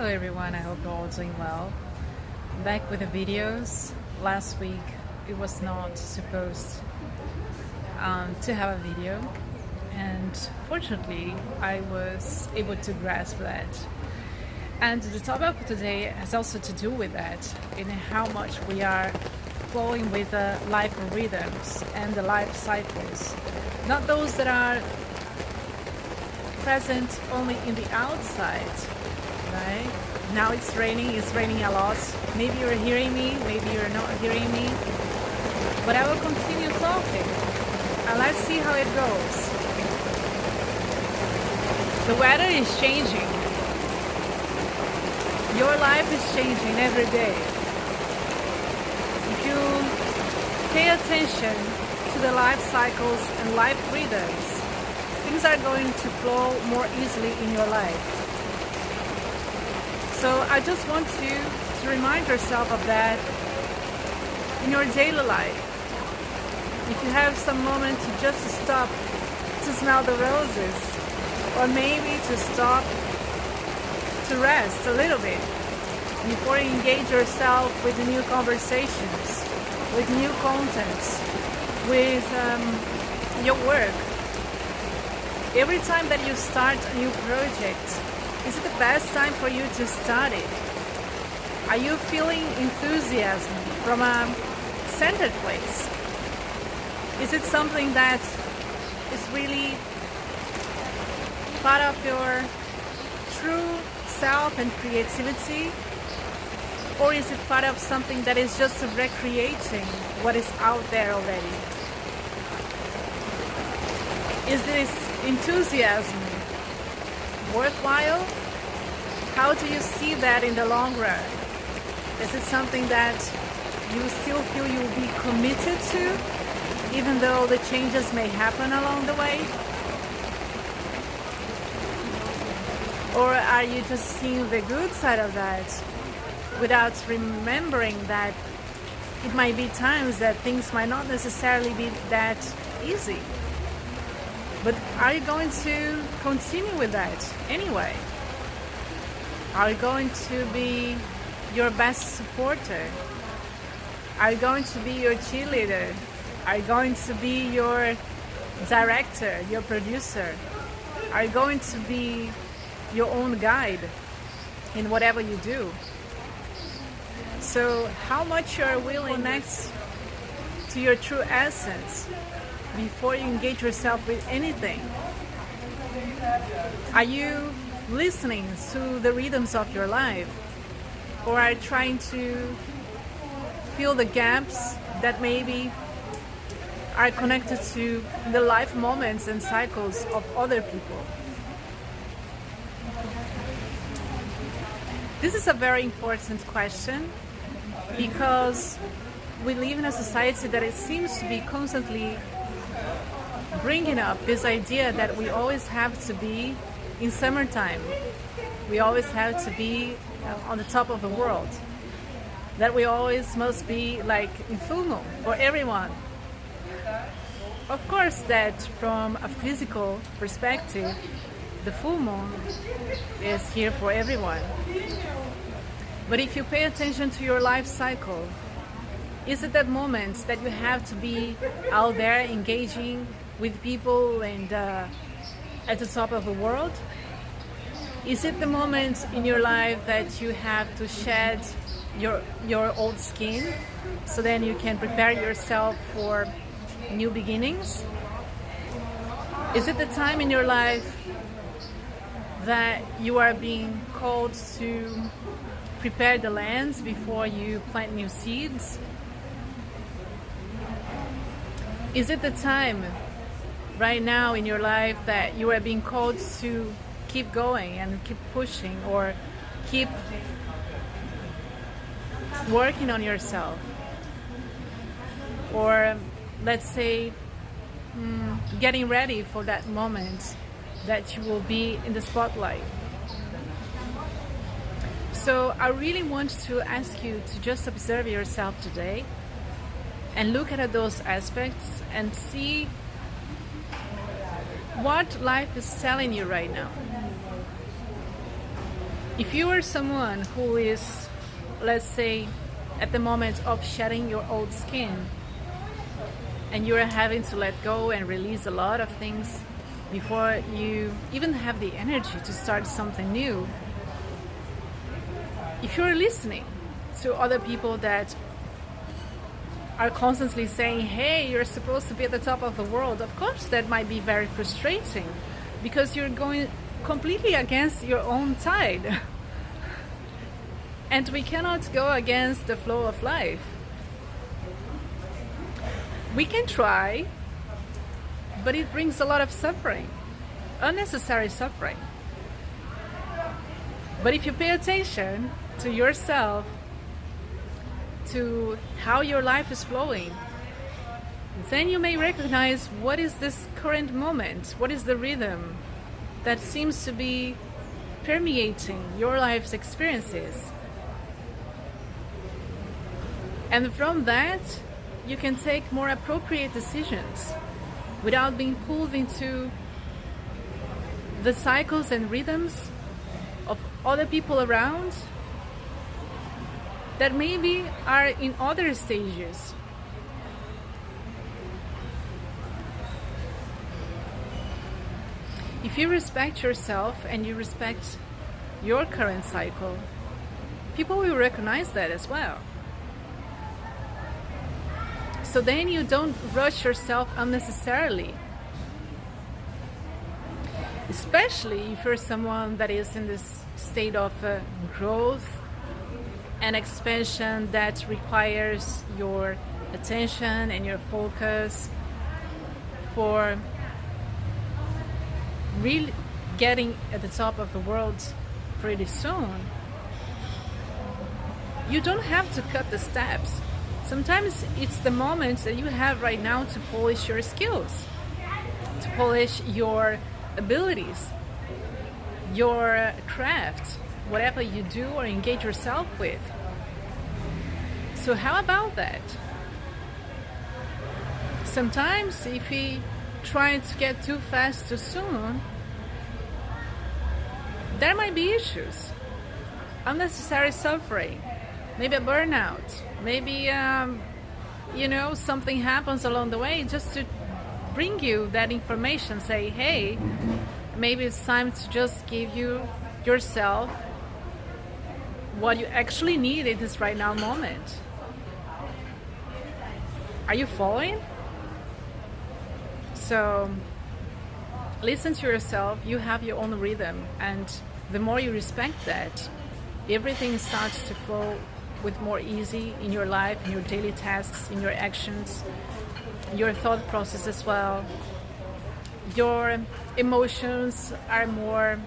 Hello everyone, I hope you're all doing well. Back with the videos. Last week it was not supposed to have a video, and fortunately I was able to grasp that. And the topic of today has also to do with that, in how much we are flowing with the life rhythms and the life cycles, not those that are present only in the outside. Right? Now it's raining a lot. Maybe you're hearing me, maybe you're not hearing me. But I will continue talking and let's see how it goes. The weather is changing. Your life is changing every day. If you pay attention to the life cycles and life rhythms, things are going to flow more easily in your life. So I just want you to remind yourself of that in your daily life. If you have some moment to just stop to smell the roses, or maybe to stop to rest a little bit before you engage yourself with new conversations, with new contents, with your work. Every time that you start a new project, is it the best time for you to start it? Are you feeling enthusiasm from a centered place? Is it something that is really part of your true self and creativity? Or is it part of something that is just recreating what is out there already? Is this enthusiasm worthwhile? How do you see that in the long run? Is it something that you still feel you will be committed to, even though the changes may happen along the way? Or are you just seeing the good side of that without remembering that it might be times that things might not necessarily be that easy? But are you going to continue with that anyway? Are you going to be your best supporter? Are you going to be your cheerleader? Are you going to be your director, your producer? Are you going to be your own guide in whatever you do? So how much you are willing to connect to your true essence before you engage yourself with anything? Are you listening to the rhythms of your life, or are you trying to fill the gaps that maybe are connected to the life moments and cycles of other people? This is a very important question, because we live in a society that it seems to be constantly bringing up this idea that we always have to be in summertime. We always have to be on the top of the world. That we always must be like in full moon for everyone. Of course that from a physical perspective, the full moon is here for everyone. But if you pay attention to your life cycle, is it that moment that you have to be out there engaging with people and at the top of the world? Is it the moment in your life that you have to shed your old skin so then you can prepare yourself for new beginnings? Is it the time in your life that you are being called to prepare the lands before you plant new seeds? Is it the time right now in your life that you are being called to keep going and keep pushing, or keep working on yourself? Or let's say getting ready for that moment that you will be in the spotlight. So I really want to ask you to just observe yourself today and look at those aspects and see what life is telling you right now. If you are someone who is, let's say, at the moment of shedding your old skin, and you're having to let go and release a lot of things before you even have the energy to start something new, if you're listening to other people that are constantly saying, hey, you're supposed to be at the top of the world, of course that might be very frustrating, because you're going completely against your own tide. And we cannot go against the flow of life. We can try, but it brings a lot of suffering, unnecessary suffering. But if you pay attention to yourself, to how your life is flowing, then you may recognize what is this current moment, what is the rhythm that seems to be permeating your life's experiences. And from that, you can take more appropriate decisions without being pulled into the cycles and rhythms of other people around that maybe are in other stages. If you respect yourself and you respect your current cycle, people will recognize that as well. So then you don't rush yourself unnecessarily. Especially if you're someone that is in this state of growth and expansion that requires your attention and your focus for really getting at the top of the world pretty soon. You don't have to cut the steps. Sometimes it's the moments that you have right now to polish your skills, to polish your abilities, your craft, whatever you do or engage yourself with. So how about that? Sometimes if we try to get too fast too soon, there might be issues, unnecessary suffering, maybe a burnout, maybe something happens along the way just to bring you that information, say, hey, maybe it's time to just give you yourself what you actually need in this right now moment. Are you following? So listen to yourself. You have your own rhythm, and the more you respect that, everything starts to flow with more easy in your life, in your daily tasks, in your actions, your thought process as well. Your emotions are more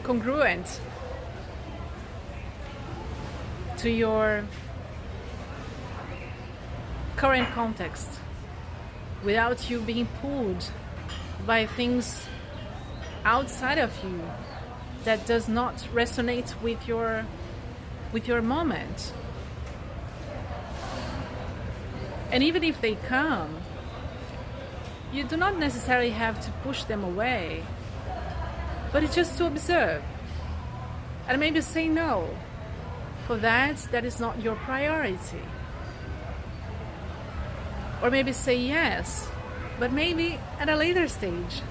congruent to your current context, without you being pulled by things outside of you that does not resonate with your moment. And even if they come, you do not necessarily have to push them away, but it's just to observe and maybe say no. For that is not your priority. Or maybe say yes, but maybe at a later stage.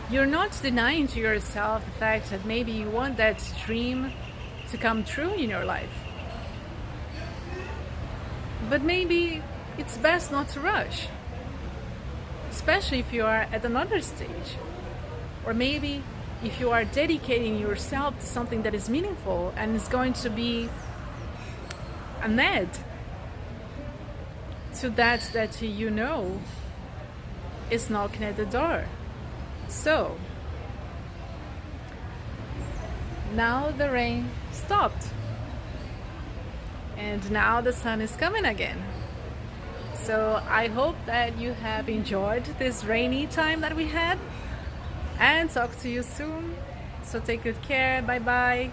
You're not denying to yourself the fact that maybe you want that dream to come true in your life. But maybe it's best not to rush, especially if you are at another stage. Or maybe if you are dedicating yourself to something that is meaningful and is going to be an add to that you know is knocking at the door. So now the rain stopped and now the sun is coming again. So I hope that you have enjoyed this rainy time that we had, and talk to you soon. So take good care. Bye bye.